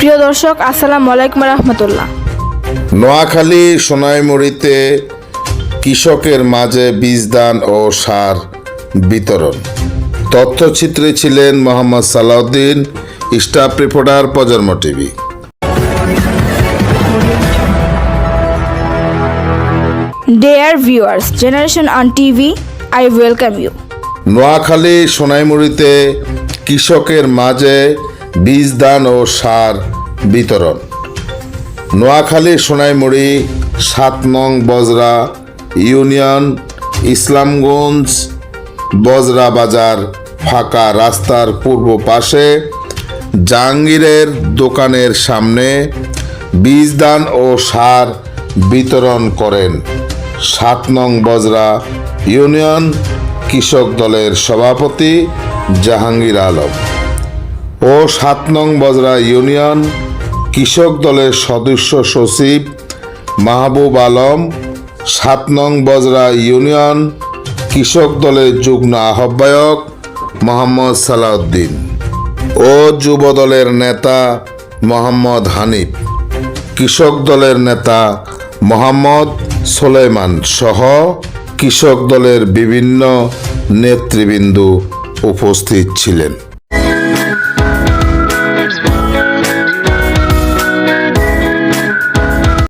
প্রিয় দর্শক, আসসালামু আলাইকুম রহমতুল্লাহ। নোয়াখালী সোনাইমুড়িতে কৃষকের মাঝে বীজদান ও সার বিতরণ। তথ্যচিত্রে ছিলেন Mohammad Salauddin, staff reporter, Projonmo TV. Dear viewers, Generation on TV, I welcome you. Noakhali সোনাইমুড়িতে কৃষকের মাঝে বীজদান ও সার বিতরণ। নোয়াখালী সোনাইমুড়ি ৭ নং বজরা ইউনিয়ন, ইসলামগঞ্জ বজরা বাজার ফাঁকা রাস্তার পূর্ব পাশে জাহাঙ্গীরের দোকানের সামনে বীজদান ও সার বিতরণ করেন ৭ নং বজরা ইউনিয়ন কৃষক দলের সভাপতি জাহাঙ্গীর আলম ও ৭ নং বজরা ইউনিয়ন কৃষক দলের সদস্য সচিব মাহবুব আলম, ৭ নং বজরা ইউনিয়ন কৃষক দলের যুগ্ম আহ্বায়ক মোহাম্মদ সালাউদ্দিন ও যুব দলের নেতা মোহাম্মদ হানিফ, কৃষক দলের নেতা মোহাম্মদ সোলাইমান সহ কৃষক দলের বিভিন্ন নেতৃবৃন্দ উপস্থিত ছিলেন।